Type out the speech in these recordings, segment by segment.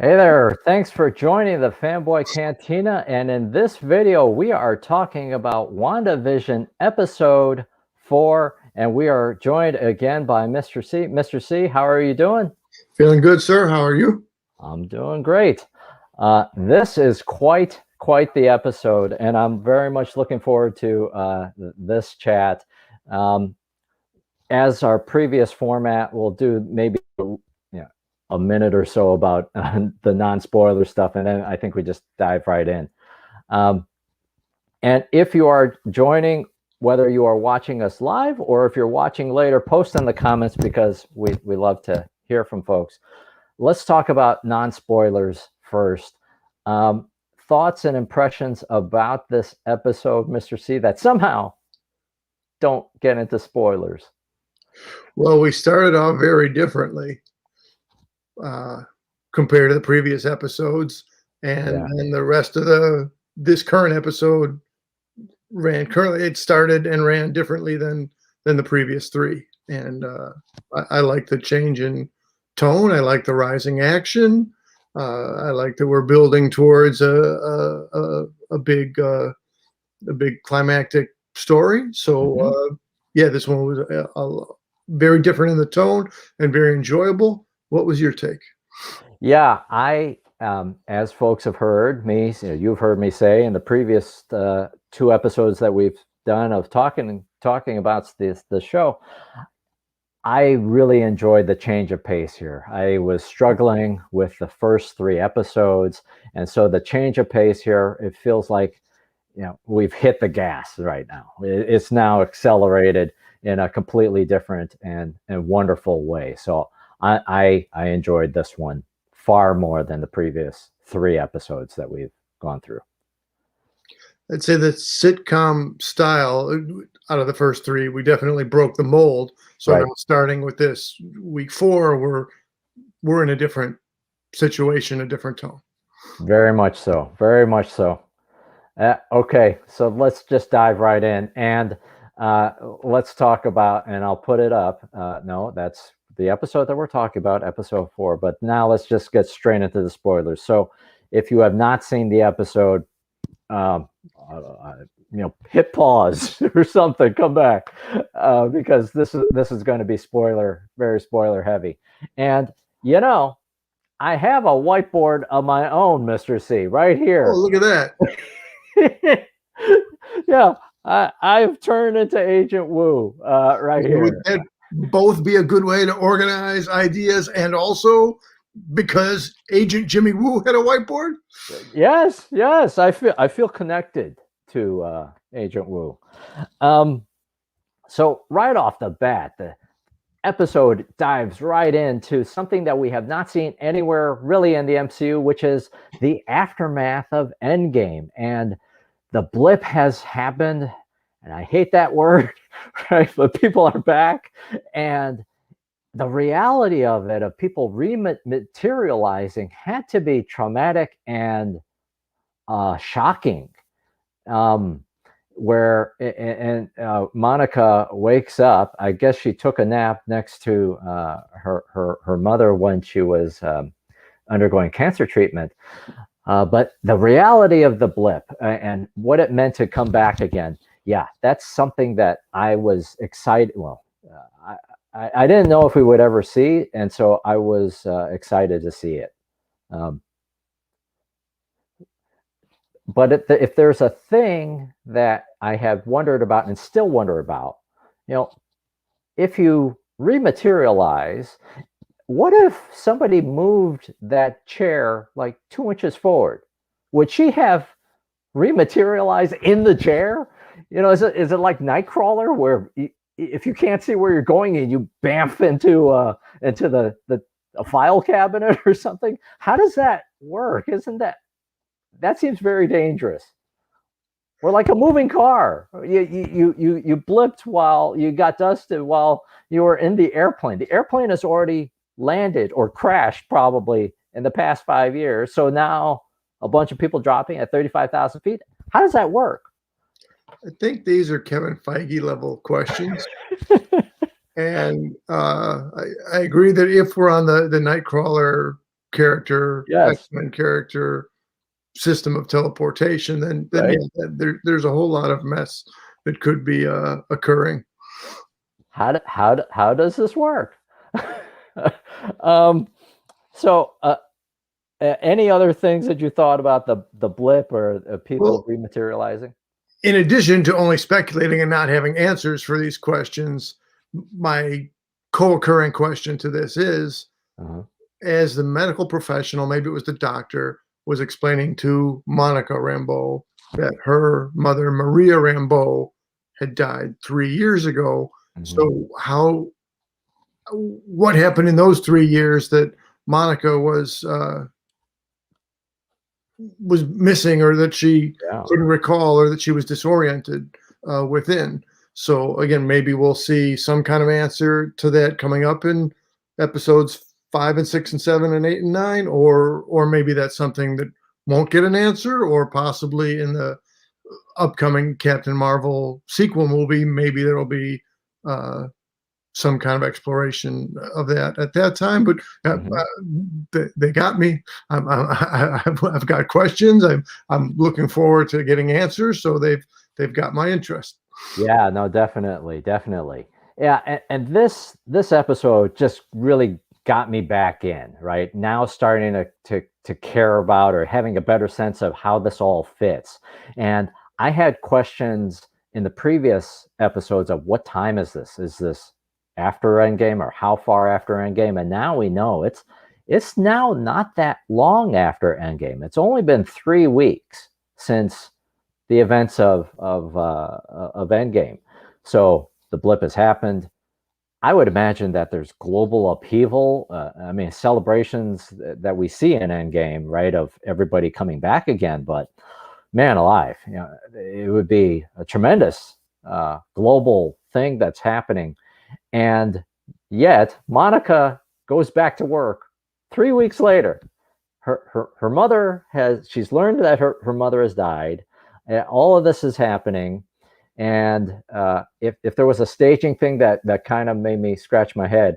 Hey there, thanks for joining the Fanboy Cantina. And in this video, we are talking about WandaVision episode 4. And we are joined again by Mr. C. Mr. C, how are you doing? Feeling good, sir. How are you? I'm doing great. This is quite the episode, and I'm very much looking forward to this chat. As our previous format, we'll do maybe a minute or so about the non-spoiler stuff, and then I think we just dive right in. And if you are joining, whether you are watching us live or if you're watching later, post in the comments because we love to hear from folks. Let's talk about non-spoilers first. Thoughts and impressions about this episode, Mr. C, that somehow don't get into spoilers. Well, we started off very differently compared to the previous episodes, and the rest of this current episode it started and ran differently than the previous three. And I like the change in tone. I like the rising action. I like that we're building towards a big climactic story. So yeah, this one was very different in the tone and very enjoyable. What was your take? Yeah, I as folks have heard me, you've heard me say in the previous 2 episodes that we've done of talking about the show, I really enjoyed the change of pace here. I was struggling with the first 3 episodes, and so the change of pace here, it feels like we've hit the gas right now. It's now accelerated in a completely different and wonderful way. So I enjoyed this one far more than the previous 3 episodes that we've gone through. I'd say the sitcom style out of the first 3, we definitely broke the mold. So now starting with this week 4, we're in a different situation, a different tone. Very much so. Very much so. Okay, so let's just dive right in and let's talk about, and I'll put it up. No, that's the episode that we're talking about, episode 4. But now let's just get straight into the spoilers. So if you have not seen the episode, hit pause or something, come back, because this is going to be very spoiler heavy. And I have a whiteboard of my own, Mr. C, right here. Oh, look at that. Yeah, I've turned into Agent Wu right here. Would that both be a good way to organize ideas, and also because Agent Jimmy Woo had a whiteboard? Yes, I feel connected to Agent Wu. So right off the bat, the episode dives right into something that we have not seen anywhere really in the MCU, which is the aftermath of Endgame. And the blip has happened, and I hate that word, right? But people are back, and the reality of it, of people rematerializing, had to be traumatic and shocking. Where Monica wakes up. I guess she took a nap next to her mother when she was undergoing cancer treatment. But the reality of the blip and what it meant to come back again, yeah, that's something that I was excited. Well, I didn't know if we would ever see, and so I was excited to see it. But if there's a thing that I have wondered about and still wonder about, if you rematerialize, what if somebody moved that chair like 2 inches forward? Would she have rematerialized in the chair? Is it like Nightcrawler, where if you can't see where you're going and you bamf into a file cabinet or something? How does that work? That seems very dangerous. Or like a moving car. You blipped while you got dusted while you were in the airplane. The airplane has already landed or crashed probably in the past 5 years. So now a bunch of people dropping at 35,000 feet. How does that work? I think these are Kevin Feige level questions. And I agree that if we're on the Nightcrawler character, Yes. X-Men character system of teleportation, then Right. yeah, there's a whole lot of mess that could be occurring. How does this work? um, so, any other things that you thought about the blip or people Well, rematerializing? in addition to only speculating and not having answers for these questions, my co-occurring question to this is, Uh-huh. as the medical professional, maybe it was the doctor, was explaining to Monica Rambeau that her mother, Maria Rambeau, had died 3 years ago. Mhm. So what happened in those 3 years that Monica was missing, or that she Yeah. couldn't recall, or that she was disoriented within? So again, maybe we'll see some kind of answer to that coming up in episodes 5 and 6 and 7 and 8 and 9, or maybe that's something that won't get an answer, or possibly in the upcoming Captain Marvel sequel movie, maybe there'll be some kind of exploration of that at that time. But Mhm. they got me. I've got questions. I'm looking forward to getting answers. So they've got my interest. Yeah, no, definitely, definitely. Yeah, and this episode just really got me back in, right? Now starting to care about or having a better sense of how this all fits. And I had questions in the previous episodes of what time is this? Is this after Endgame or how far after Endgame? And now we know it's now not that long after Endgame. It's only been 3 weeks since the events of Endgame. So the blip has happened. I would imagine that there's global upheaval. I mean, celebrations that we see in Endgame, right, of everybody coming back again. But man alive, it would be a tremendous global thing that's happening. And yet, Monica goes back to work 3 weeks later. Her mother she's learned that her mother has died. All of this is happening. And if there was a staging thing that kind of made me scratch my head,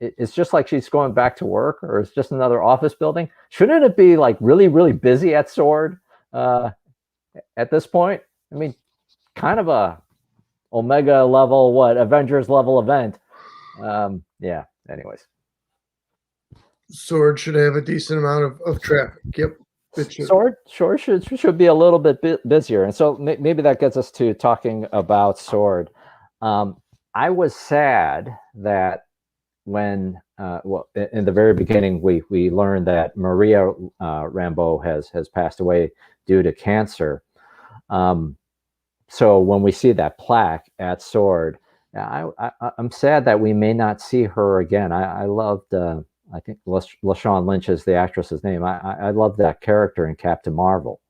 it's just like she's going back to work, or it's just another office building. Shouldn't it be like really, really busy at Sword uh, at this point? I mean, kind of a Omega level, Avengers level event. Yeah. Anyways, Sword should have a decent amount of traffic. Yep, it should. Sword should be a little bit busier, and so maybe that gets us to talking about Sword. I was sad that when in the very beginning we learned that Maria Rambeau has passed away due to cancer. So when we see that plaque at Sword, I'm sad that we may not see her again. I loved I think LaShawn Lynch is the actress's name. I love that character in Captain Marvel.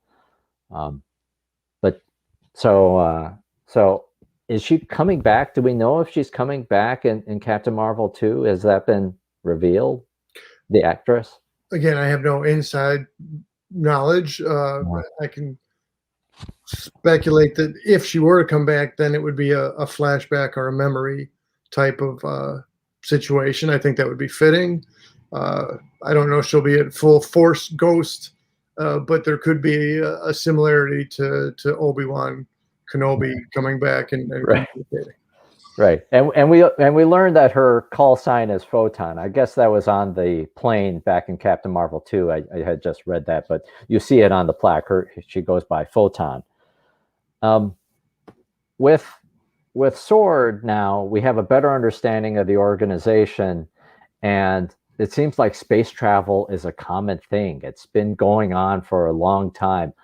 Um, but so is she coming back? Do we know if she's coming back in Captain Marvel 2? Has that been revealed? The actress? Again, I have no inside knowledge. Yeah. I can speculate that if she were to come back, then it would be a flashback or a memory type of situation. I think that would be fitting. I don't know if she'll be at full force ghost, but there could be a similarity to Obi-Wan Kenobi coming back and Right. communicating. Right. And we learned that her call sign is Photon. I guess that was on the plane back in Captain Marvel 2. I had just read that, but you see it on the plaque. She goes by Photon. Um, with Sword now, we have a better understanding of the organization, and it seems like space travel is a common thing. It's been going on for a long time.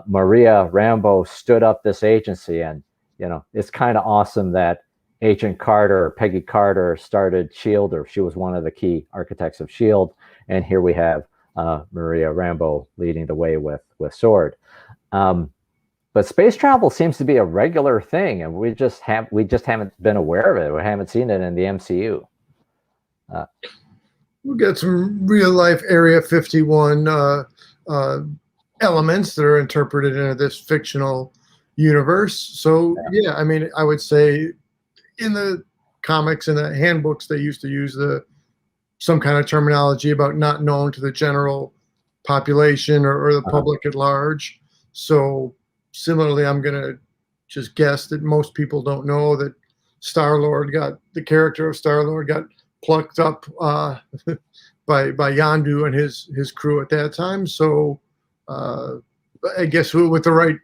Maria Rambeau stood up this agency, and it's kind of awesome that Agent Carter, Peggy Carter, started Shield, or she was one of the key architects of Shield, and here we have Maria Rambeau leading the way with Sword. But space travel seems to be a regular thing, and we just haven't been aware of it. We haven't seen it in the MCU. We'll get some real life Area 51 elements that are interpreted into this fictional universe. So yeah, I mean, I would say in the comics and the handbooks, they used to use the some kind of terminology about not known to the general population or the public at large. So similarly, I'm going to just guess that most people don't know that the character of Star-Lord got plucked up by Yondu and his crew at that time. So I guess with the right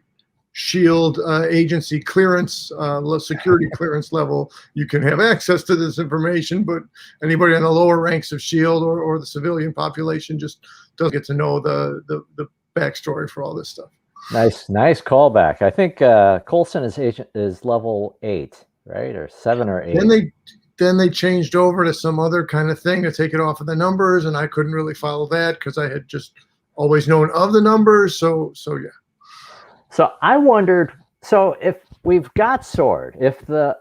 Shield agency clearance, security clearance level, you can have access to this information, but anybody on the lower ranks of Shield or the civilian population just doesn't get to know the backstory for all this stuff. Nice callback. I think Coulson is level 8, right, or 7 or 8. Then they changed over to some other kind of thing to take it off of the numbers, and I couldn't really follow that because I had just always known of the numbers. So yeah. So I wondered. So if we've got Sword, if the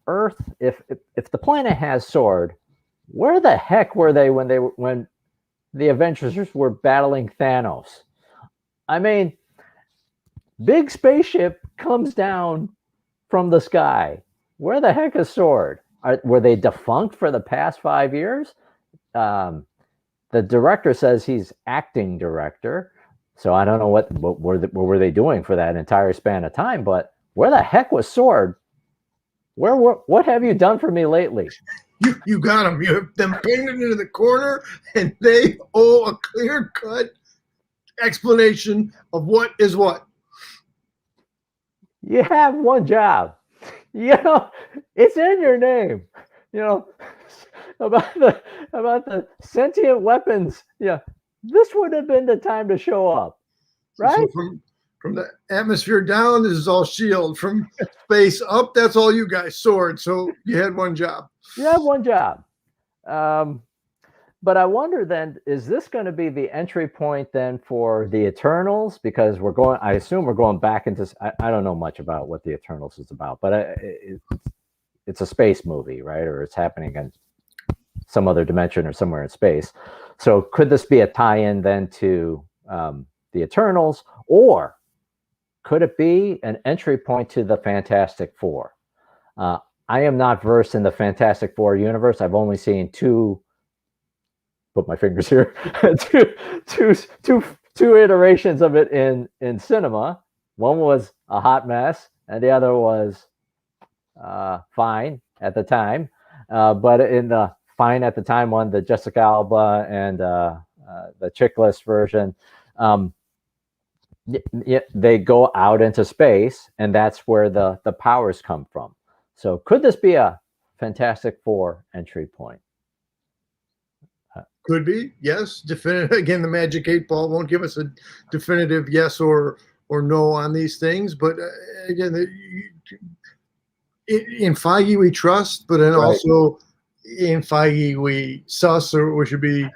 Earth, if the planet has Sword, where the heck were they when the Avengers were battling Thanos? I mean, big spaceship comes down from the sky. Where the heck is Sword? Were they defunct for the past 5 years? The director says he's acting director. So I don't know what were they doing for that entire span of time, but where the heck was Sword? What have you done for me lately? You got them. You have them painted into the corner, and they owe a clear-cut explanation of what is what. You have one job. It's in your name. About the sentient weapons. Yeah. This would have been the time to show up, right? So from the atmosphere down, this is all Shield. From space up, that's all you guys, Sword. So you had one job. You had one job. But I wonder then, is this going to be the entry point then for the Eternals? Because I assume we're going back into, I don't know much about what the Eternals is about, but it's a space movie, right? Or it's happening in some other dimension or somewhere in space. So could this be a tie-in then to the Eternals, or could it be an entry point to the Fantastic Four? I am not versed in the Fantastic Four universe. I've only seen two iterations of it in cinema. One was a hot mess, and the other was fine at the time. But in the fine at the time one, the Jessica Alba and the chickless version, they go out into space, and that's where the powers come from. So could this be a Fantastic Four entry point? Could be, yes. Definitive. Again, the Magic 8 Ball won't give us a definitive yes or no on these things. But again, in Feige we trust, but then also in Feige we sus, or we should be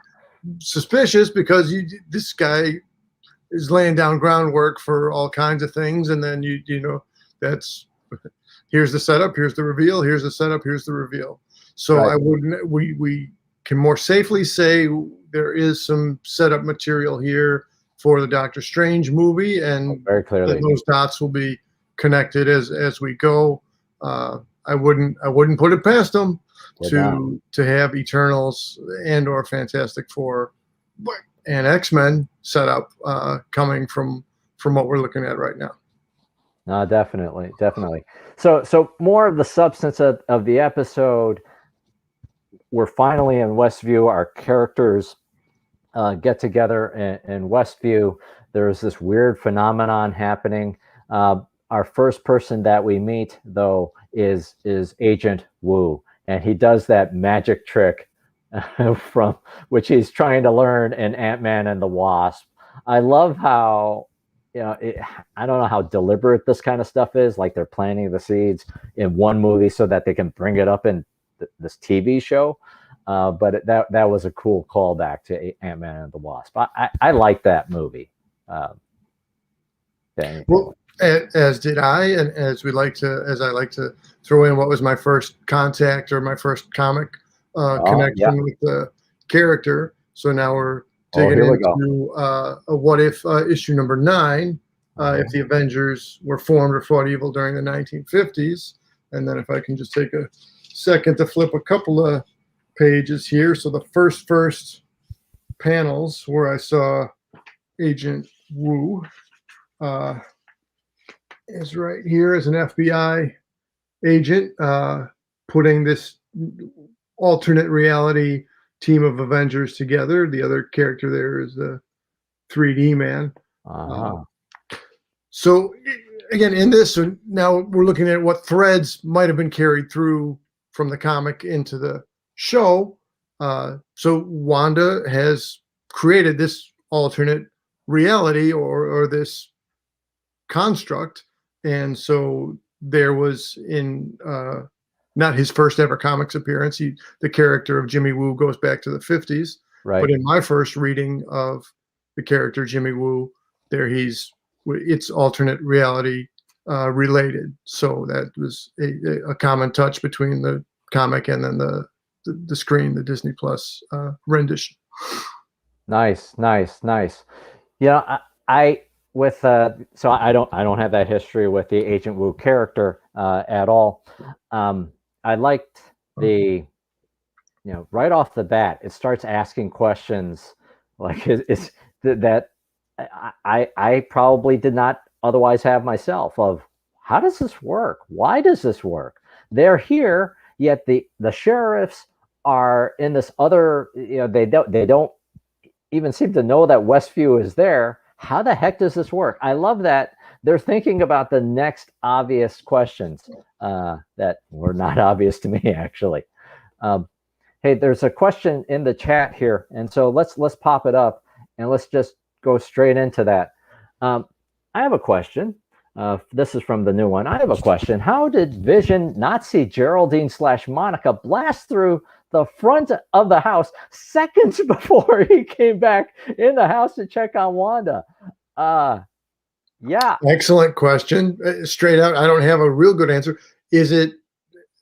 suspicious, because this guy is laying down groundwork for all kinds of things, and then that's here's the setup, here's the reveal, here's the setup, here's the reveal. So I wouldn't. We can more safely say there is some setup material here for the Doctor Strange movie, and very clearly those dots will be connected as we go. I wouldn't put it past them to have Eternals and or Fantastic Four and X-Men set up coming from what we're looking at right now. No, definitely. So more of the substance of the episode. We're finally in Westview. Our characters get together in Westview. There's this weird phenomenon happening. Our first person that we meet, though, is Agent Wu, and he does that magic trick from which he's trying to learn in Ant-Man and the Wasp. I love how I don't know how deliberate this kind of stuff is. Like they're planting the seeds in one movie so that they can bring it up in this TV show. But that was a cool callback to Ant-Man and the Wasp. I like that movie. Well, as did I, and as I like to throw in what was my first contact or my first comic connection with the character. So now we're digging into a what if issue number 9, if the Avengers were formed or fought evil during the 1950s. And then if I can just take a second to flip a couple of pages here. So the first panels where I saw Agent Wu is right here as an FBI agent, putting this alternate reality team of Avengers together. The other character there is the 3D man. So again, in this, so now we're looking at what threads might have been carried through from the comic into the show. So Wanda has created this alternate reality or this construct, and so there was in not his first ever comics appearance. The character of Jimmy Woo goes back to the 50s, Right. But in my first reading of the character Jimmy Woo, it's alternate reality related. So that was a common touch between the comic and then the screen, the Disney Plus rendition. Nice. Yeah, I with so I don't have that history with the Agent Wu character at all. I liked the right off the bat it starts asking questions like it's that I probably did not otherwise have myself of how does this work? Why does this work? They're here, yet the sheriffs are in this other, they don't even seem to know that Westview is there. How the heck does this work? I love that they're thinking about the next obvious questions that were not obvious to me, actually. Hey, there's a question in the chat here, and so let's pop it up and let's just go straight into that. I have a question. This is from the new one. I have a question. How did Vision not see Geraldine/Monica blast through the front of the house seconds before he came back in the house to check on Wanda? Yeah. Excellent question. Straight out, I don't have a real good answer. Is it,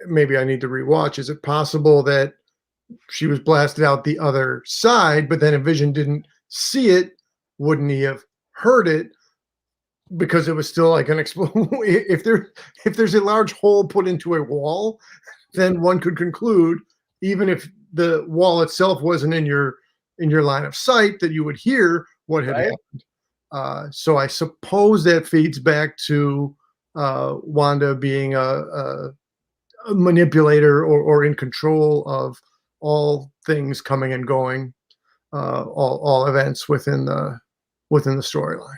maybe I need to rewatch, is it possible that she was blasted out the other side, but then if Vision didn't see it, wouldn't he have heard it? Because it was still like an explosion. If there's a large hole put into a wall, then one could conclude, even if the wall itself wasn't in your line of sight, that you would hear what had happened. So I suppose that feeds back to Wanda being a manipulator or in control of all things coming and going, all events within the storyline.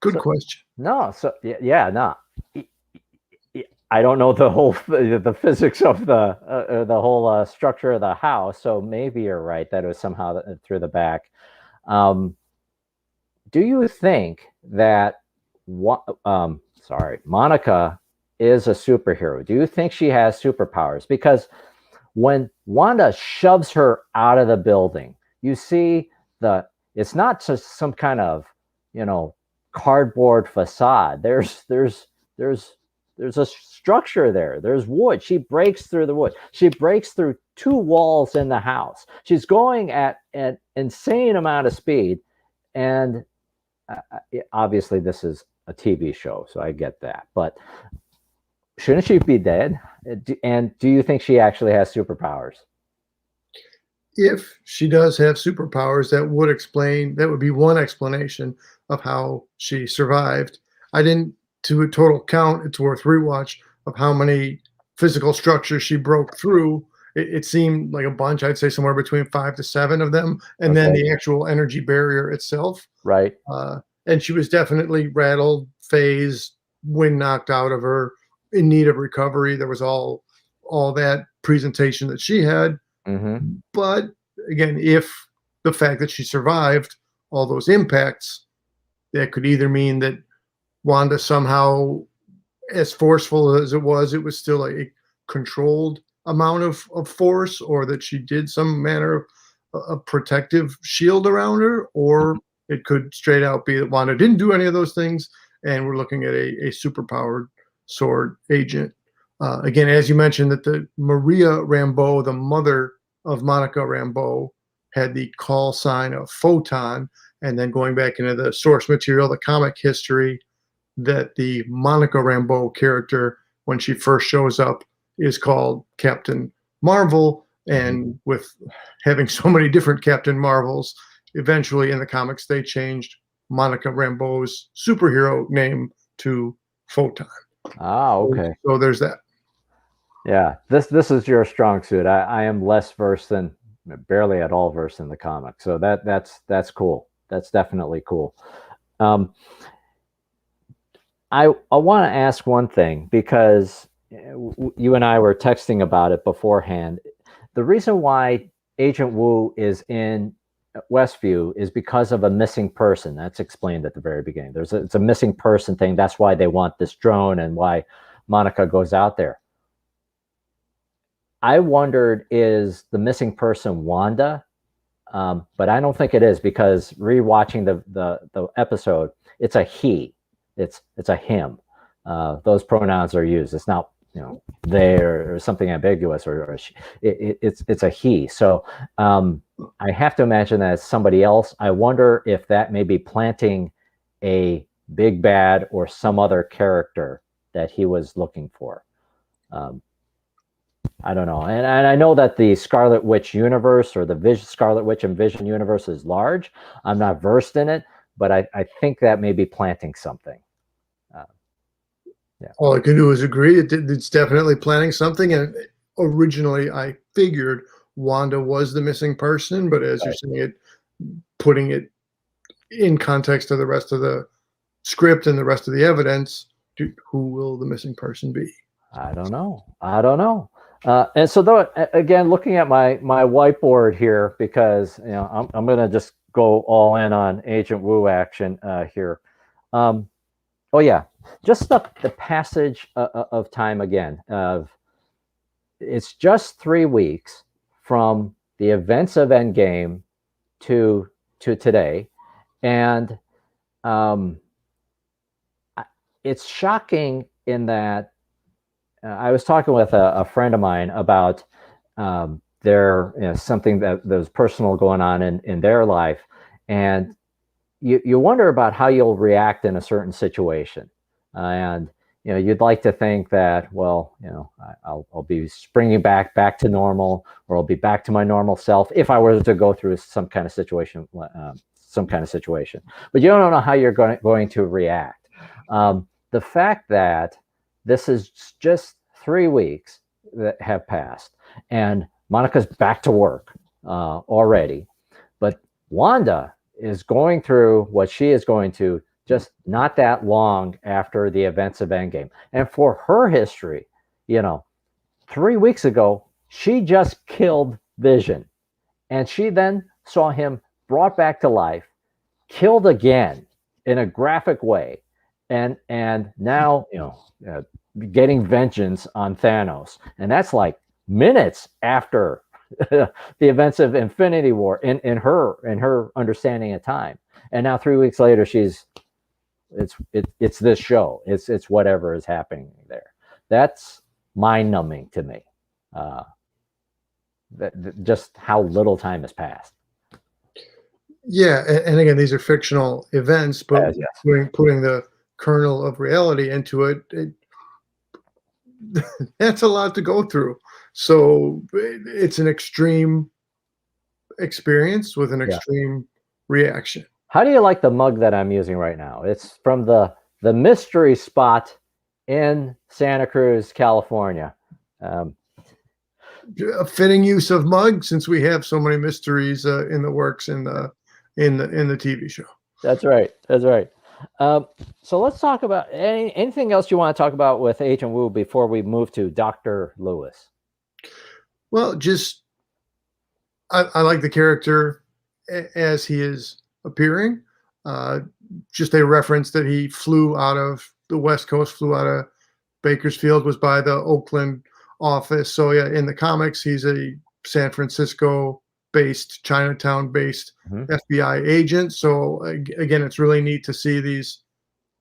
Good question. No, so yeah, no. I don't know the whole the physics of the whole structure of the house, so maybe you're right that it was somehow through the back. Do you think that Monica is a superhero? Do you think she has superpowers? Because when Wanda shoves her out of the building, you see it's not just some kind of cardboard facade. There's a structure there. There's wood. She breaks through the wood. She breaks through 2 walls in the house. She's going at an insane amount of speed, and obviously this is a TV show, so I get that. But shouldn't she be dead? And do you think she actually has superpowers? If she does have superpowers, that would be one explanation of how she survived. I didn't do a total count. It's worth rewatch of how many physical structures she broke through. It seemed like a bunch. I'd say somewhere between 5 to 7 of them, and then the actual energy barrier itself. Right. And she was definitely rattled, phased, wind knocked out of her, in need of recovery. There was all that presentation that she had. Mm-hmm. But again, if the fact that she survived all those impacts, that could either mean that Wanda somehow, as forceful as it was still a controlled amount of force, or that she did some manner of a protective shield around her, or it could straight out be that Wanda didn't do any of those things, and we're looking at a superpowered sword agent. Again, as you mentioned, that the Maria Rambeau, the mother of Monica Rambeau, had the call sign of Photon, and then going back into the source material, the comic history, that the Monica Rambeau character, when she first shows up, is called Captain Marvel, And with having so many different Captain Marvels, eventually in the comics they changed Monica Rambeau's superhero name to Photon. Ah, okay. So there's that. Yeah, this is your strong suit. I am less versed than, barely at all versed in the comic. So that's cool. That's definitely cool. I want to ask one thing, because you and I were texting about it beforehand. The reason why Agent Wu is in Westview is because of a missing person. That's explained at the very beginning. It's a missing person thing. That's why they want this drone and why Monica goes out there. I wondered, is the missing person Wanda? But I don't think it is, because rewatching the episode, it's a he. It's a him. Those pronouns are used. It's not, they or something ambiguous, or she. It's a he. So I have to imagine that it's somebody else. I wonder if that may be planting a big bad or some other character that he was looking for. I don't know. And I know that the Scarlet Witch universe, or the Scarlet Witch and Vision universe, is large. I'm not versed in it, but I think that may be planting something. Yeah. All I can do is agree. It's definitely planning something. And originally I figured Wanda was the missing person, but as you're saying it, putting it in context of the rest of the script and the rest of the evidence, who will the missing person be? I don't know. And so, though, again, looking at my whiteboard here, because I'm going to just go all in on Agent Wu action here. Oh yeah, just the passage of time again. It's just 3 weeks from the events of Endgame to today, and it's shocking in that. I was talking with a friend of mine about something that was personal going on in their life, and you wonder about how you'll react in a certain situation, and you'd like to think that, well, I'll be springing back to normal, or I'll be back to my normal self if I were to go through some kind of situation, but you don't know how you're going to react. The fact that this is just 3 weeks that have passed, and Monica's back to work already, but Wanda is going through what she is going to just not that long after the events of Endgame. And for her history, 3 weeks ago, she just killed Vision, and she then saw him brought back to life, killed again in a graphic way, and now getting vengeance on Thanos. And that's like minutes after the events of Infinity War in her understanding of time. And now 3 weeks later, it's this show. It's whatever is happening there. That's mind numbing to me. Just how little time has passed. Yeah, and again, these are fictional events, but yes. putting the kernel of reality into it, that's a lot to go through. So it's an extreme experience with an extreme reaction. How do you like the mug that I'm using right now? It's from the mystery spot in Santa Cruz, California. A fitting use of mug, since we have so many mysteries in the works in the TV show. That's right. So let's talk about anything else you want to talk about with Agent Wu before we move to Dr. Lewis. Well, just I like the character as he is appearing. Just a reference that he flew out of the West Coast, flew out of Bakersfield, was by the Oakland office. So yeah, in the comics, he's a San Francisco-based, Chinatown-based FBI agent. So again, it's really neat to see these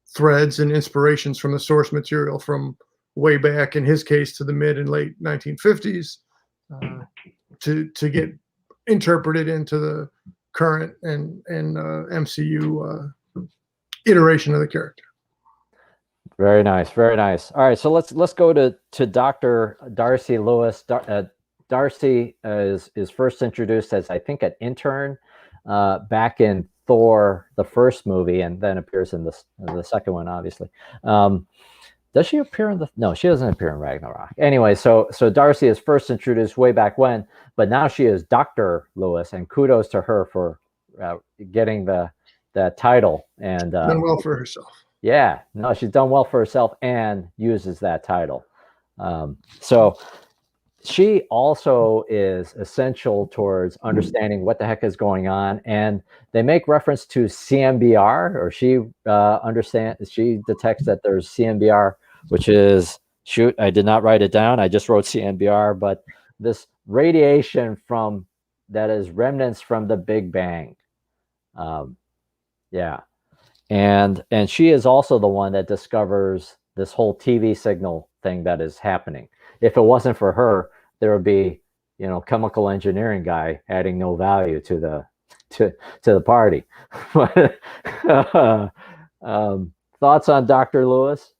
threads and inspirations from the source material from way back, in his case, to the mid and late 1950s, to get interpreted into the current and MCU iteration of the character. Very nice. All right, so let's go to Dr. Darcy Lewis. Darcy is first introduced as, I think, an intern back in Thor, the first movie, and then appears in the second one, obviously. Does she appear in the? No, she doesn't appear in Ragnarok. Anyway, so Darcy is first introduced way back when, but now she is Dr. Lewis, and kudos to her for getting the title and done well for herself. Yeah, no, she's done well for herself and uses that title. So she also is essential towards understanding what the heck is going on, and they make reference to CMBR, or she she detects that there's CMBR, which is, shoot, I did not write it down, I just wrote CMBR, but this radiation from that is remnants from the Big Bang. Yeah, and she is also the one that discovers this whole TV signal thing that is happening. If it wasn't for her, there would be, chemical engineering guy adding no value to the party. Thoughts on Dr. Lewis?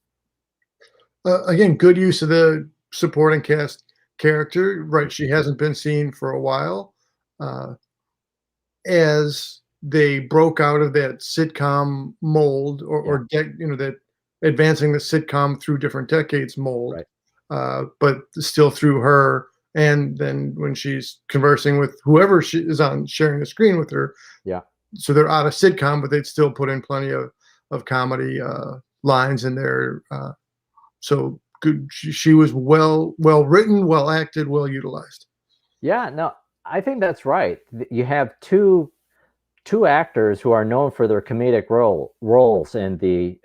Again, good use of the supporting cast character. Right, she hasn't been seen for a while. As they broke out of that sitcom mold, or that advancing the sitcom through different decades mold. Right. But still through her, and then when she's conversing with whoever she is on sharing the screen with her, so they're out of sitcom, but they'd still put in plenty of comedy lines in there. So good, she was well written, well acted, well utilized. Yeah, no, I think that's right. You have two actors who are known for their comedic roles in the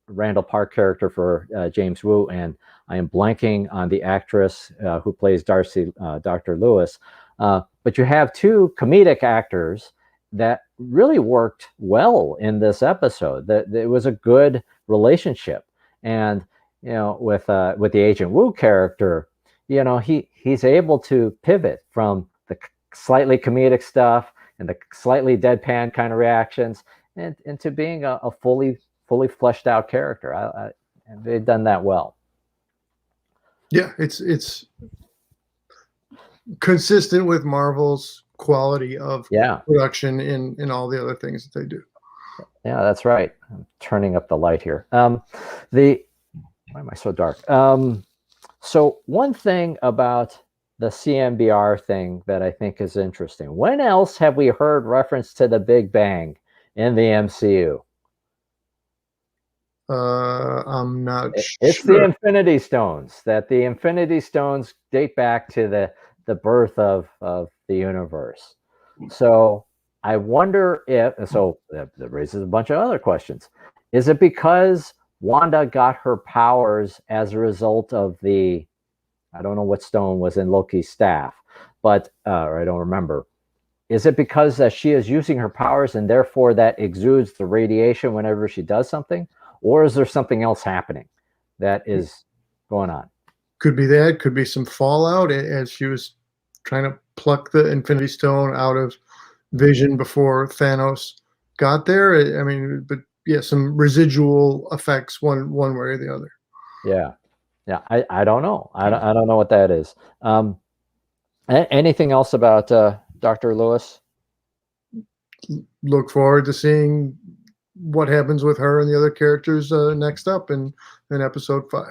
Randall Park character for James Woo, and I am blanking on the actress who plays Darcy, Dr. Lewis. But you have two comedic actors that really worked well in this episode. That it was a good relationship, and with the Agent Woo character, he's able to pivot from the slightly comedic stuff and the slightly deadpan kind of reactions, and into being a fully fleshed out character. And they've done that well. Yeah, it's consistent with Marvel's quality of production in all the other things that they do. Yeah, that's right. I'm turning up the light here. Why am I so dark? So one thing about the CMBR thing that I think is interesting. When else have we heard reference to the Big Bang in the MCU? I'm not sure. It's the Infinity Stones. That the Infinity Stones date back to the birth of the universe. So I wonder if, so that raises a bunch of other questions. Is it because Wanda got her powers as a result of I don't know what stone was in Loki's staff, but or I don't remember. Is it because that she is using her powers and therefore that exudes the radiation whenever she does something? Or is there something else happening that is going on? Could be that. Could be some fallout as she was trying to pluck the Infinity Stone out of Vision before Thanos got there. I mean, but yeah, some residual effects one way or the other. Yeah. I don't know. I don't know what that is. Anything else about Dr. Lewis? Look forward to seeing what happens with her and the other characters next up in episode 5.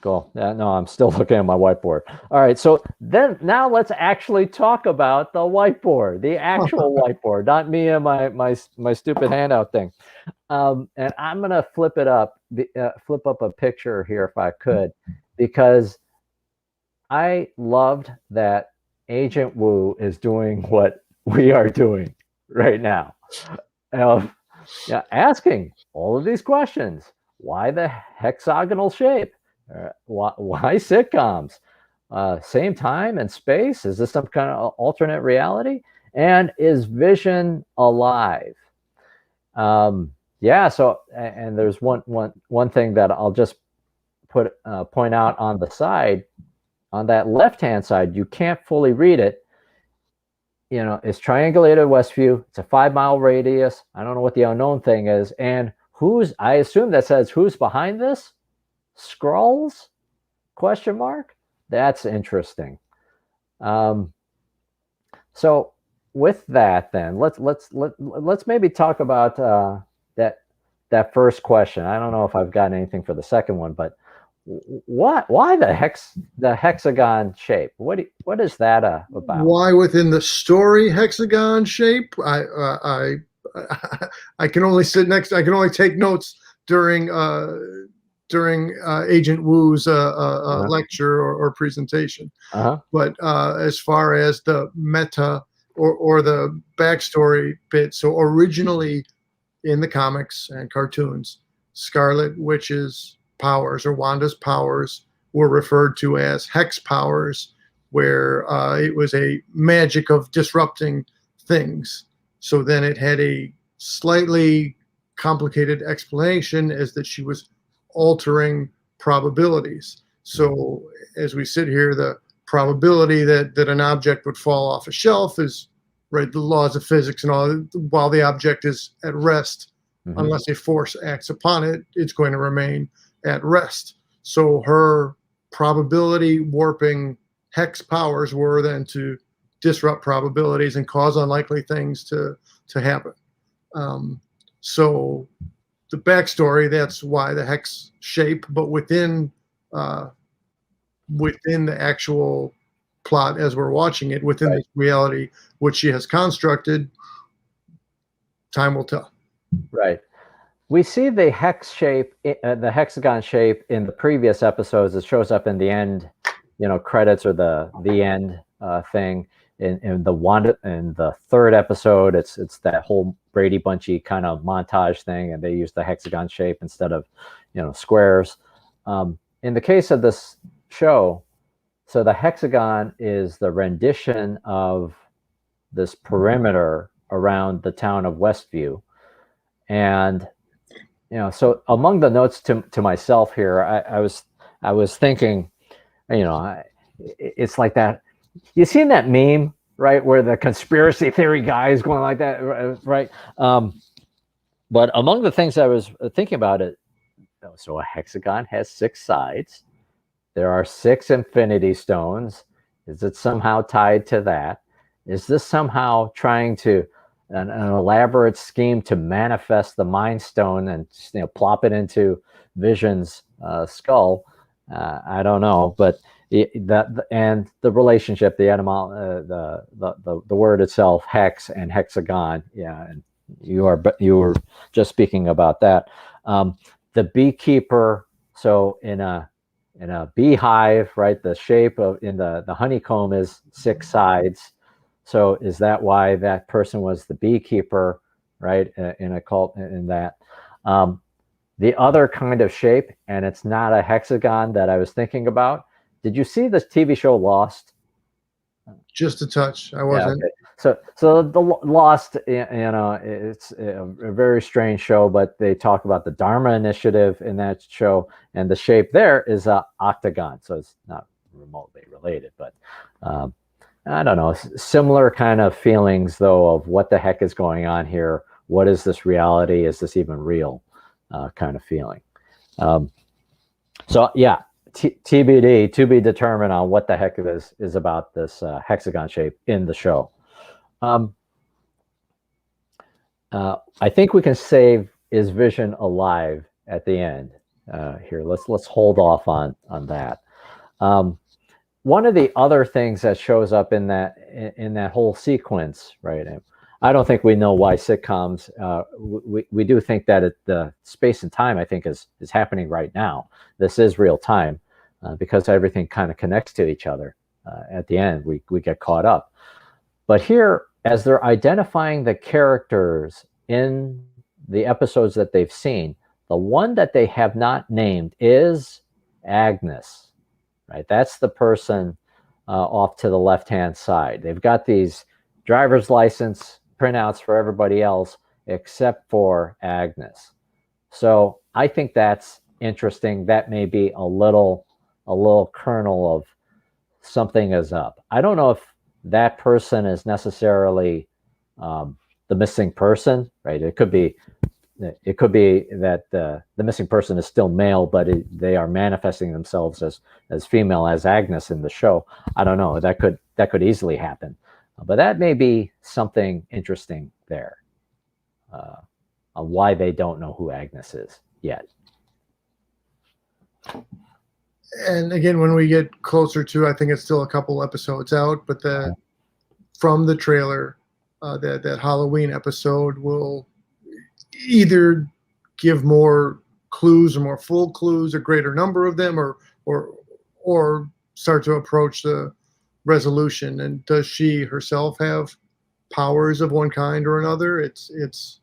Cool. Yeah, no, I'm still looking at my whiteboard. All right, so then now let's actually talk about the whiteboard, the actual whiteboard, not me and my stupid handout thing. And I'm gonna flip up a picture here if I could, because I loved that Agent Woo is doing what we are doing right now. Asking all of these questions. Why the hexagonal shape? Why sitcoms? Same time and space? Is this some kind of alternate reality? And is Vision alive? So, and there's one thing that I'll just point out on the side, on that left-hand side. You can't fully read it. It's triangulated Westview. It's a 5-mile radius. I don't know what the unknown thing is. And I assume that says who's behind this? Skrulls? Question mark? That's interesting. So with that, then let's maybe talk about that first question. I don't know if I've got anything for the second one, but why the hexagon shape? What is that about? Why within the story hexagon shape? I can only sit next. I can only take notes during Agent Wu's lecture or presentation. But as far as the meta or the backstory bit, so originally in the comics and cartoons, Scarlet Witch's powers or Wanda's powers were referred to as hex powers, where it was a magic of disrupting things. So then it had a slightly complicated explanation as that she was altering probabilities. So as we sit here, the probability that an object would fall off a shelf is right, the laws of physics and all, while the object is at rest, unless a force acts upon it, it's going to remain at rest. So her probability warping hex powers were then to disrupt probabilities and cause unlikely things to happen. So the backstory, that's why the hex shape, but within the actual plot as we're watching it, within this reality which she has constructed, time will tell. Right. We see the hex shape, the hexagon shape in the previous episodes. It shows up in the end, credits or the end thing. In the Wanda, in the third episode, it's that whole Brady Bunchy kind of montage thing, and they use the hexagon shape instead of, squares. In the case of this show, so the hexagon is the rendition of this perimeter around the town of Westview, and so among the notes to myself here, I was thinking, it's like that. You seen that meme, right, where the conspiracy theory guy is going like that, right? But among the things I was thinking about it, so a hexagon has 6 sides. There are 6 infinity stones. Is it somehow tied to that? Is this somehow trying to an elaborate scheme to manifest the Mind Stone and plop it into Vision's skull? I don't know, but and the relationship, the word itself, hex and hexagon, yeah, and you were just speaking about that. The beekeeper, so in a beehive, right? The shape of in the honeycomb is 6 sides. So is that why that person was the beekeeper, right? In a cult, in that. The other kind of shape, and it's not a hexagon that I was thinking about. Did you see this TV show Lost? Just a touch. I wasn't. Yeah, okay. So the Lost, it's a very strange show, but they talk about the Dharma Initiative in that show, and the shape there is a octagon. So it's not remotely related, but I don't know, similar kind of feelings though of what the heck is going on here. What is this reality? Is this even real? Kind of feeling. So yeah, TBD, to be determined on what the heck it is about this hexagon shape in the show. I think we can save is Vision alive at the end here. Let's hold off on that. One of the other things that shows up in that whole sequence, right? I don't think we know why sitcoms. We do think that the space and time, I think, is happening right now. This is real time because everything kind of connects to each other. At the end, we get caught up. But here, as they're identifying the characters in the episodes that they've seen, the one that they have not named is Agnes. Right, that's the person off to the left-hand side. They've got these driver's license printouts for everybody else except for Agnes. So I think that's interesting. That may be a little kernel of something is up. I don't know if that person is necessarily the missing person, right? It could be it could be that the missing person is still male, but they are manifesting themselves as female, as Agnes in the show. I don't know. That could easily happen, but that may be something interesting there, on why they don't know who Agnes is yet. And again, when we get closer to, I think it's still a couple episodes out, but from the trailer, that Halloween episode will either give more clues or more full clues, a greater number of them, or start to approach the resolution. And does she herself have powers of one kind or another? It's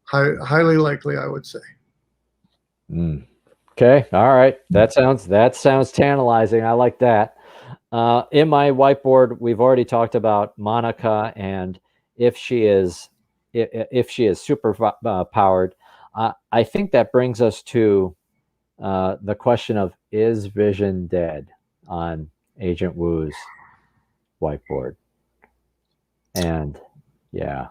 highly likely, I would say. Okay, all right. That sounds tantalizing. I like that. In my whiteboard, we've already talked about Monica, and if she is super powered. I think that brings us to the question of, is Vision dead, on Agent Wu's whiteboard? And yeah,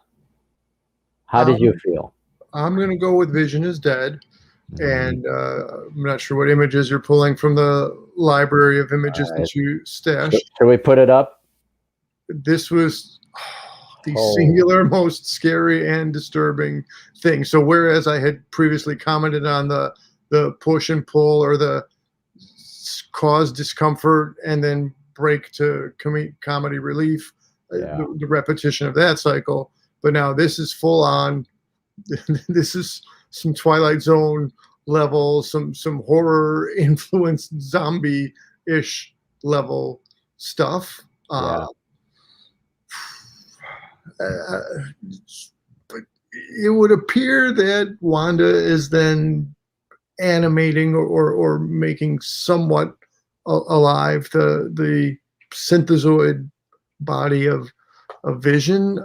how did you feel? I'm going to go with Vision is dead. And I'm not sure what images you're pulling from the library of images that you stashed. Should we put it up? This was the singular most scary and disturbing thing. So whereas I had previously commented on the push and pull, or the cause discomfort and then break to comedy relief, the repetition of that cycle, but now this is full on. This is some Twilight Zone level, some horror influenced zombie-ish level stuff. But it would appear that Wanda is then animating or making somewhat alive the synthezoid body of Vision.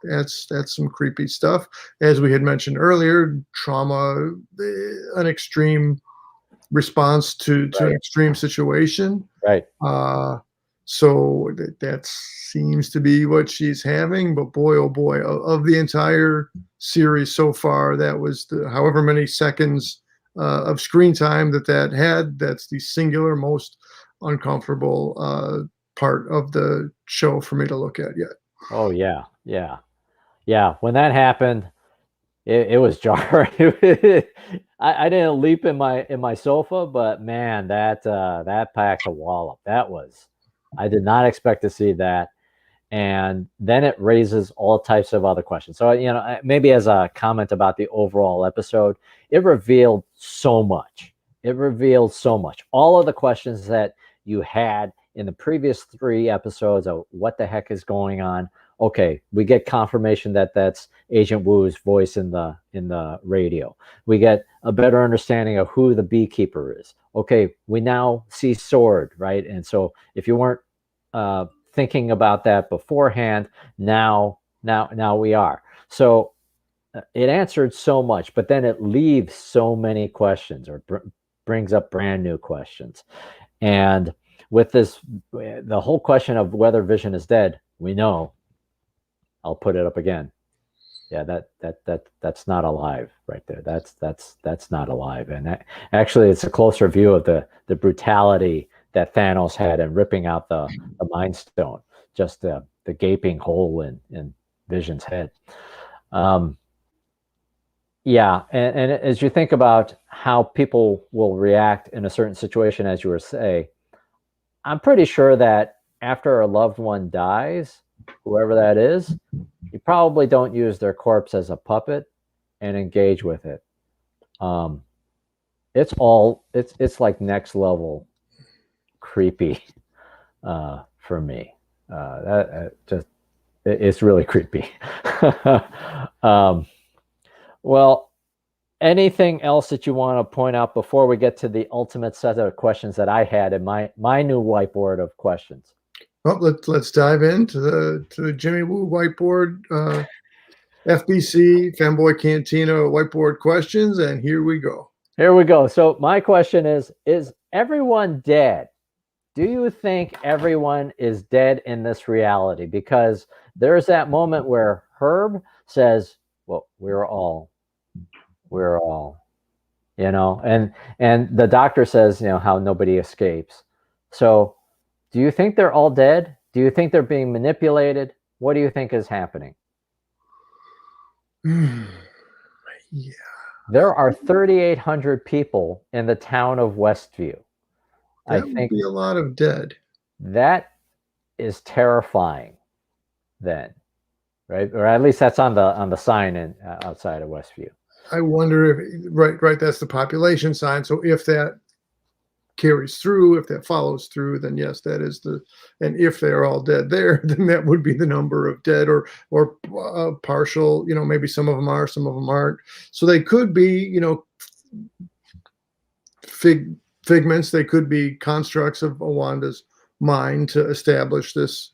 That's some creepy stuff. As we had mentioned earlier, trauma, an extreme response to an extreme situation. Right. So that seems to be what she's having. But boy, oh boy, of the entire series so far, that was however many seconds of screen time that had. That's the singular most uncomfortable part of the show for me to look at yet. Oh yeah. When that happened, it was jarring. I didn't leap in my sofa, but man, that packed a wallop. I did not expect to see that. And then it raises all types of other questions. So, maybe as a comment about the overall episode, it revealed so much. All of the questions that you had in the previous 3 episodes of what the heck is going on. Okay, we get confirmation that that's Agent Wu's voice in the radio. We get a better understanding of who the beekeeper is. Okay, we now see Sword, right? And so if you weren't thinking about that beforehand, now we are. So it answered so much, but then it leaves so many questions, or brings up brand new questions. And with this, the whole question of whether Vision is dead, we know. I'll put it up again. Yeah, that's not alive right there. That's not alive. And actually, it's a closer view of the brutality that Thanos had in ripping out the Mind Stone, just the gaping hole in Vision's head. Yeah, and as you think about how people will react in a certain situation, as you were saying, I'm pretty sure that after a loved one dies, whoever that is, you probably don't use their corpse as a puppet and engage with it. It's like next level creepy for me. It's really creepy. Well, anything else that you want to point out before we get to the ultimate set of questions that I had in my new whiteboard of questions? Well, let's dive into the Jimmy Woo whiteboard, FBC Fanboy Cantina whiteboard questions, and here we go. So my question is everyone dead? Do you think everyone is dead in this reality? Because there's that moment where Herb says, well, we're all, and the doctor says, how nobody escapes. So do you think they're all dead? Do you think they're being manipulated? What do you think is happening? Yeah. There are 3,800 people in the town of Westview. I That would think be a lot of dead. that is terrifying then, right? Or at least that's on the sign outside of Westview. I wonder if right, that's the population sign. So if that carries through, if that follows through, then yes, that is and if they're all dead there, then that would be the number of dead or partial, maybe some of them are, some of them aren't. So they could be, figments, they could be constructs of Wanda's mind to establish this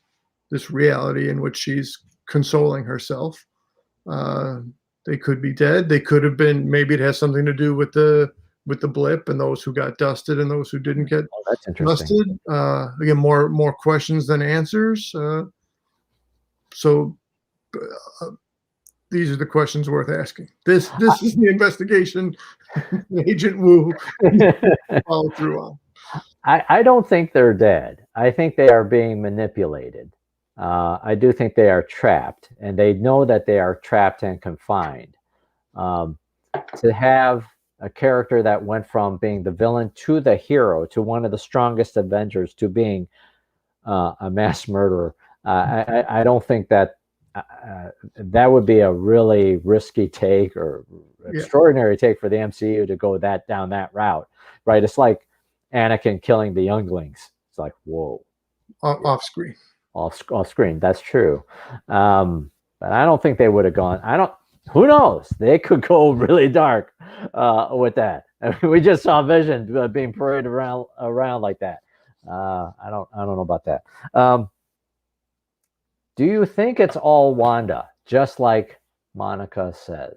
reality in which she's consoling herself. They could be dead. They could have been, maybe it has something to do with the blip and those who got dusted and those who didn't get That's interesting. dusted. Again, more questions than answers. So these are the questions worth asking. This is the investigation Agent Wu followed through on. I don't think they're dead. I think they are being manipulated. I do think they are trapped, and they know that they are trapped and confined. To have a character that went from being the villain to the hero, to one of the strongest Avengers, to being a mass murderer, I don't think that that would be a really risky take or extraordinary take for the MCU to go down that route, right? It's like Anakin killing the younglings. It's like, whoa. Off screen. Off screen. That's true. But I don't think they would have gone. Who knows? They could go really dark with that. I mean, we just saw Vision being paraded around like that. I don't know about that. Do you think it's all Wanda, just like Monica says?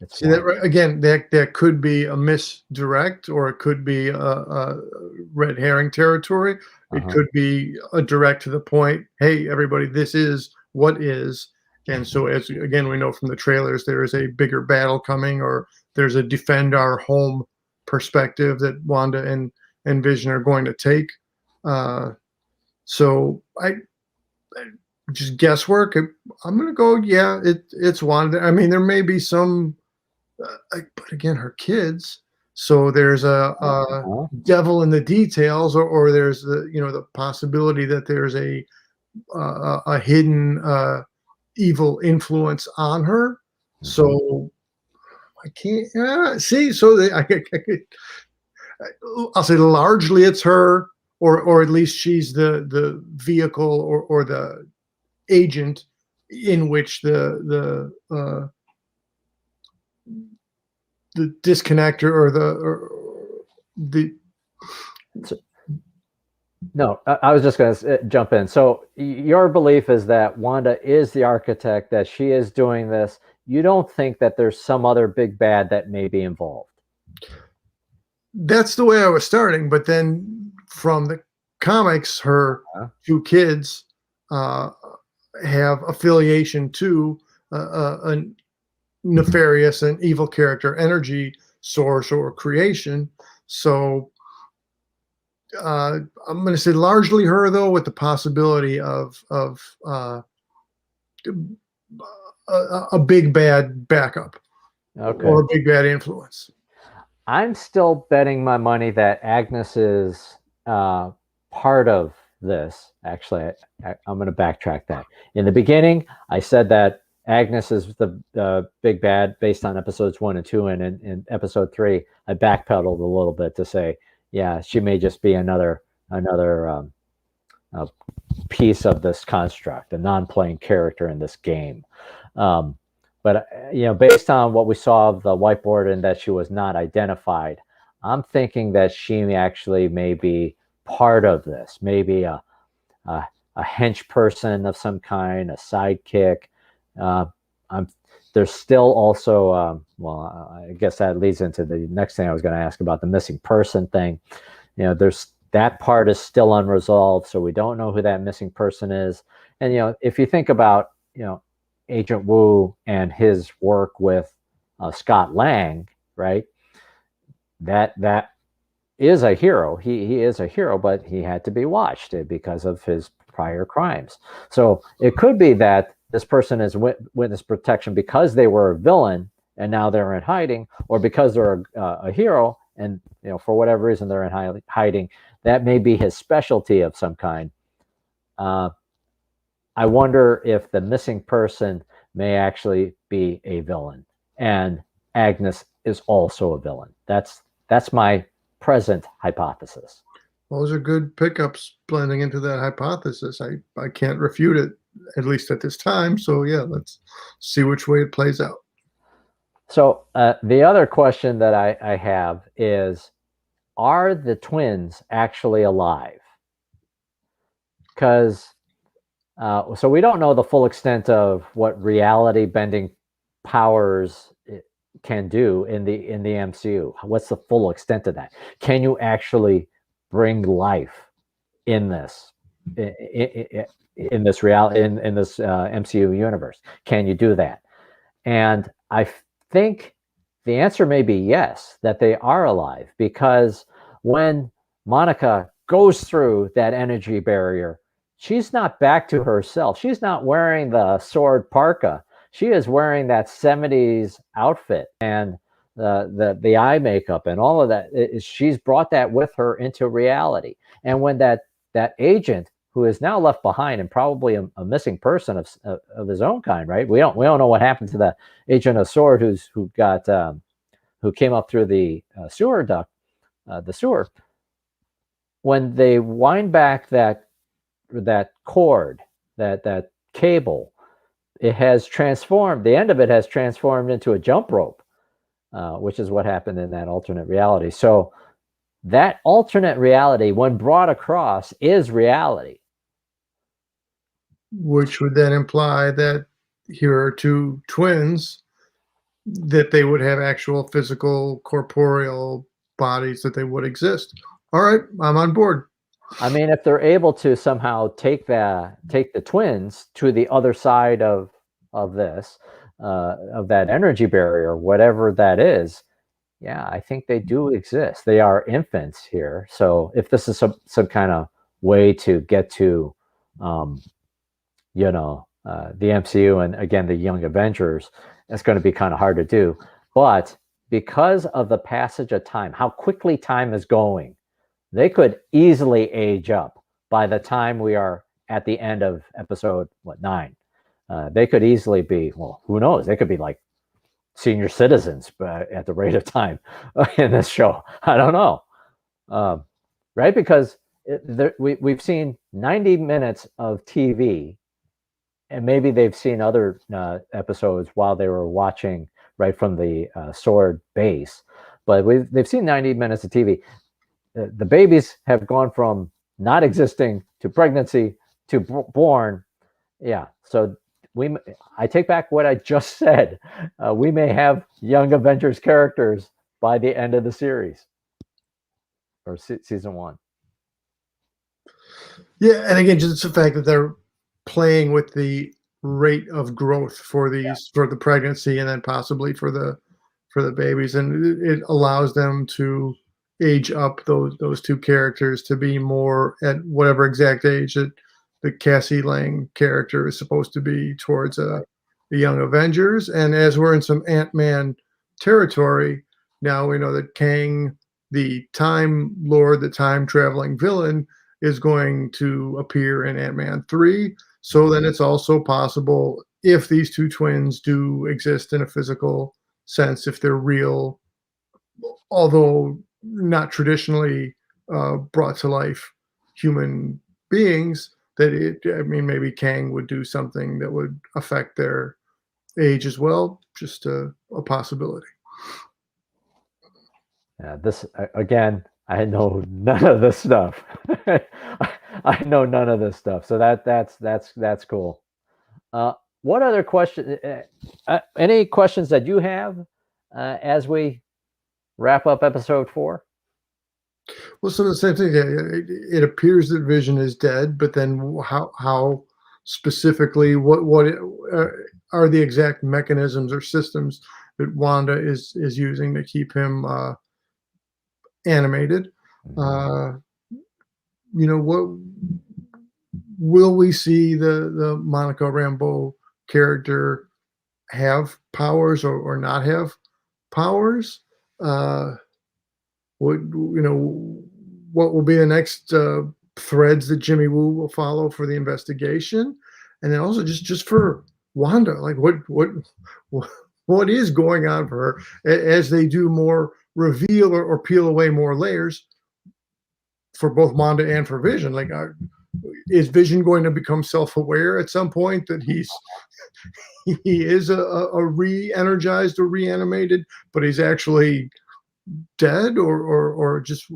See that right? Again, that could be a misdirect, or it could be a red herring territory. It could be a direct to the point. Hey, everybody, this is what is. And so, as again, we know from the trailers, there is a bigger battle coming, or there's a defend our home perspective that Wanda and Vision are going to take. So I just guesswork. I'm going to go, yeah, it's Wanda. I mean, there may be some, but again, her kids. So there's a devil in the details, or there's the possibility that there's a hidden evil influence on her. So I can't see. So I'll say largely it's her, or at least she's the vehicle or the agent in which the disconnector or the No, I was just going to jump in. So your belief is that Wanda is the architect, that she is doing this. You don't think that there's some other big bad that may be involved? That's the way I was starting. But then from the comics, her two kids have affiliation to a nefarious and evil character energy source or creation. So I'm going to say largely her, though, with the possibility of a big bad backup, or a big bad influence. I'm still betting my money that Agnes is part of this. Actually, I'm going to backtrack that. In the beginning, I said that Agnes is the big bad based on episodes 1 and 2, and in episode 3, I backpedaled a little bit to say, yeah, she may just be another piece of this construct, a non-playing character in this game. But based on what we saw of the whiteboard and that she was not identified, I'm thinking that she actually may be part of this, maybe a hench person of some kind, a sidekick. There's still also, I guess that leads into the next thing I was going to ask about the missing person thing. There's that part is still unresolved, so we don't know who that missing person is. And if you think about, Agent Wu and his work with Scott Lang, right? That is a hero. He is a hero, but he had to be watched because of his prior crimes. So it could be that this person is witness protection because they were a villain and now they're in hiding, or because they're a hero and for whatever reason they're in hiding. That may be his specialty of some kind. I wonder if the missing person may actually be a villain, and Agnes is also a villain. That's my present hypothesis. Those are good pickups blending into that hypothesis. I can't refute it, at least at this time. So yeah, let's see which way it plays out. So the other question that I have is, are the twins actually alive? Because so we don't know the full extent of what reality bending powers can do in the MCU. What's the full extent of that? Can you actually bring life in this in this reality in this MCU universe? Can you do that? And I think the answer may be yes, that they are alive, because when Monica goes through that energy barrier, she's not back to herself. She's not wearing the sword parka. She is wearing that 70s outfit and the eye makeup and all of that. She's brought that with her into reality. And when that agent, who is now left behind and probably a missing person of his own kind, right? We don't know what happened to the agent of sword who came up through the sewer duct, the sewer. When they wind back that cord, that cable, it has transformed. The end of it has transformed into a jump rope, which is what happened in that alternate reality. So that alternate reality, when brought across, is reality. Which would then imply that here are two twins, that they would have actual physical, corporeal bodies, that they would exist. All right, I'm on board. I mean, if they're able to somehow take the twins to the other side of this, of that energy barrier, whatever that is, yeah, I think they do exist. They are infants here. So if this is some kind of way to get to, the MCU and again the Young Avengers, it's going to be kind of hard to do. But because of the passage of time, how quickly time is going, they could easily age up by the time we are at the end of episode 9. They could easily be, well, who knows? They could be like senior citizens at the rate of time in this show. I don't know, right? Because we've seen 90 minutes of TV, and maybe they've seen other episodes while they were watching right from the sword base, but they've seen 90 minutes of TV. The babies have gone from not existing to pregnancy to born. Yeah, so I take back what I just said. We may have Young Avengers characters by the end of the series or season 1. Yeah, and again, just the fact that they're playing with the rate of growth for these, for the pregnancy and then possibly for the babies, and it allows them to age up those two characters to be more at whatever exact age that the Cassie Lang character is supposed to be towards the Young Avengers. And as we're in some Ant-Man territory, now we know that Kang, the Time Lord, the time traveling villain, is going to appear in Ant-Man 3. So then it's also possible, if these two twins do exist in a physical sense, if they're real, although not traditionally brought to life human beings, that maybe Kang would do something that would affect their age as well. Just a possibility. Yeah, this again, I know none of this stuff. I know none of this stuff, so that's cool. What other question? Any questions that you have as we wrap up episode 4? Well, so the same thing. It appears that Vision is dead, but then how specifically? are the exact mechanisms or systems that Wanda is using to keep him animated. Mhm. Uh, what will we see the Monica Rambeau character have powers or not have powers? Uh, what will be the next threads that Jimmy Woo will follow for the investigation, and then also just for Wanda, like what what is going on for her as they do more reveal or peel away more layers for both Wanda and for Vision. Like, is Vision going to become self-aware at some point that he is a re-energized or reanimated, but he's actually dead, or just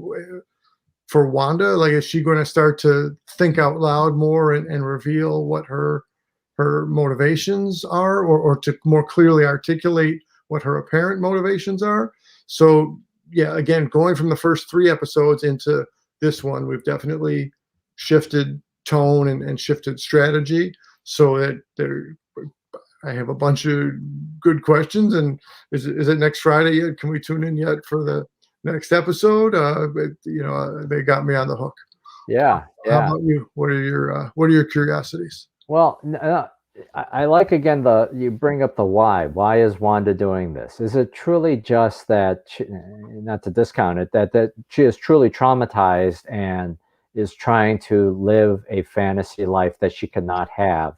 for Wanda, like, is she going to start to think out loud more and reveal what her motivations are, or to more clearly articulate what her apparent motivations are? So yeah, again, going from the first 3 episodes into this one, we've definitely shifted tone and shifted strategy, so that I have a bunch of good questions. And is it next Friday yet? Can we tune in yet for the next episode? They got me on the hook. Yeah, How yeah. about you? What are your curiosities? Well, I like again the you bring up the why. Why is Wanda doing this? Is it truly just that, not to discount it, that she is truly traumatized and is trying to live a fantasy life that she cannot have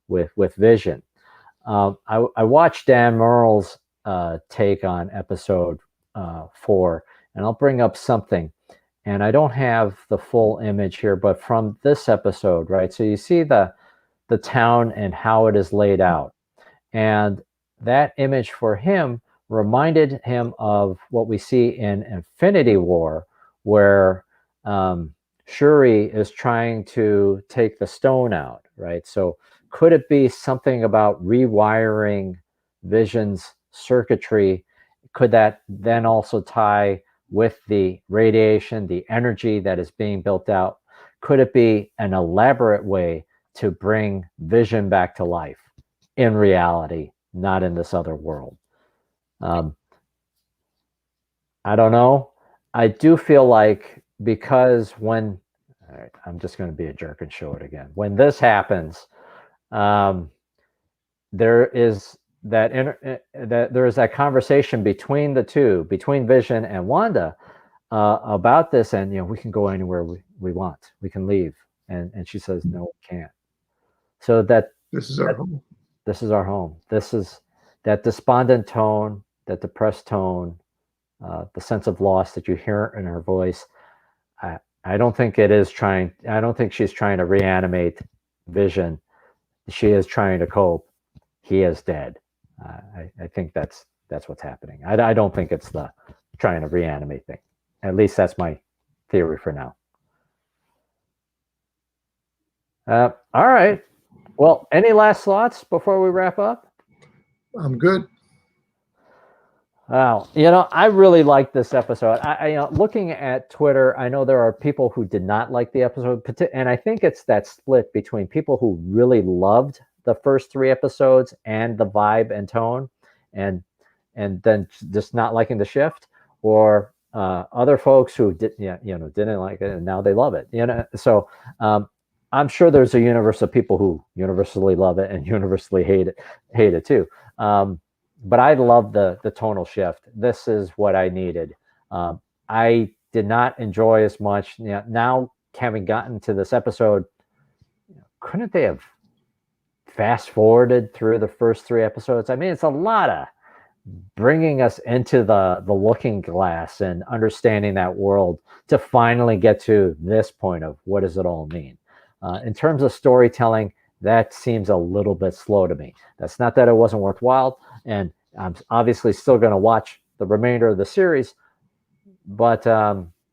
with Vision? I watched Dan Murrell's take on episode 4, and I'll bring up something. And I don't have the full image here, but from this episode, right? So you see the town and how it is laid out. And that image for him reminded him of what we see in Infinity War, where Shuri is trying to take the stone out, right? So could it be something about rewiring Vision's circuitry? Could that then also tie with the radiation, the energy that is being built out? Could it be an elaborate way to bring Vision back to life in reality, not in this other world? Um, I don't know. I do feel like, because when, all right, I'm just going to be a jerk and show it again. When this happens, um, there is that there is that conversation between the two, between Vision and Wanda, about this, and we can go anywhere we want. We can leave, and she says no, we can't. So This is our home. this is our home. This is that despondent tone, that depressed tone, the sense of loss that you hear in her voice. I don't think it is trying. I don't think she's trying to reanimate Vision. She is trying to cope. He is dead. I think that's what's happening. I don't think it's the trying to reanimate thing. At least that's my theory for now. All right. Well, any last thoughts before we wrap up? I'm good. Wow, I really liked this episode. Looking at Twitter, I know there are people who did not like the episode, and I think it's that split between people who really loved the first 3 episodes and the vibe and tone, and then just not liking the shift, or other folks who didn't like it and now they love it. So I'm sure there's a universe of people who universally love it and universally hate it too. But I love the tonal shift. This is what I needed. I did not enjoy as much. Now, having gotten to this episode, couldn't they have fast forwarded through the first 3 episodes? I mean, it's a lot of bringing us into the looking glass and understanding that world to finally get to this point of what does it all mean. In terms of storytelling, that seems a little bit slow to me. That's not that it wasn't worthwhile, and I'm obviously still going to watch the remainder of the series. But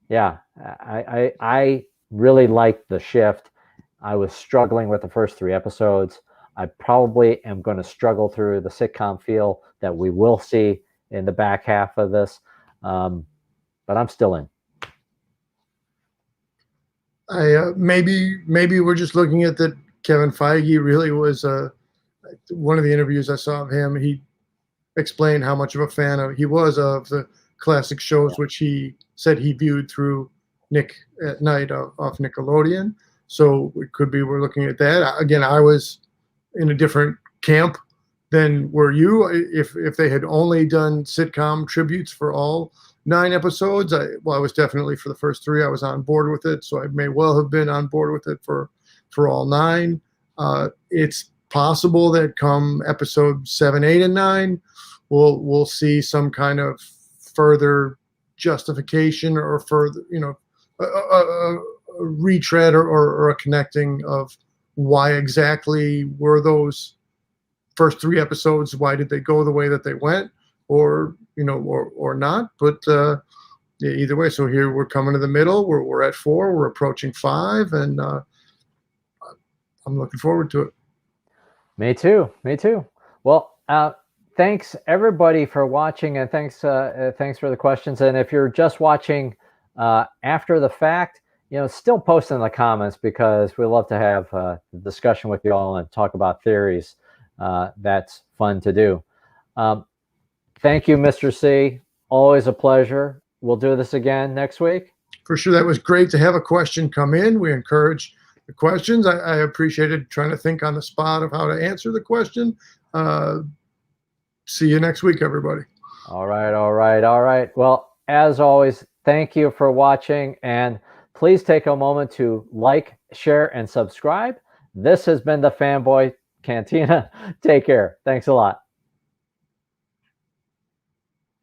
yeah, I really liked the shift. I was struggling with the first 3 episodes. I probably am going to struggle through the sitcom feel that we will see in the back half of this, but I'm still in. Maybe we're just looking at that Kevin Feige really was one of the interviews I saw of him, he explained how much of a fan he was of the classic shows, which he said he viewed through Nick at Night off Nickelodeon. So it could be we're looking at that. Again, I was in a different camp than were you. If they had only done sitcom tributes for all 9 episodes, I was definitely, for the first 3, I was on board with it. So I may well have been on board with it for all 9. It's possible that come episode 7, 8, and 9, we'll see some kind of further justification or further, a retread or a connecting of why exactly were those first 3 episodes, why did they go the way that they went, or not. But either way, so here we're coming to the middle. We're at 4, we're approaching 5, and I'm looking forward to it. Me too. Well, thanks everybody for watching, and thanks for the questions. And if you're just watching after the fact, still post in the comments, because we love to have a discussion with you all and talk about theories. That's fun to do. Thank you, Mr. C. Always a pleasure. We'll do this again next week. For sure. That was great to have a question come in. We encourage the questions. I appreciated trying to think on the spot of how to answer the question. See you next week, everybody. All right. Well, as always, thank you for watching, and please take a moment to like, share, and subscribe. This has been the Fanboy Cantina. Take care. Thanks a lot.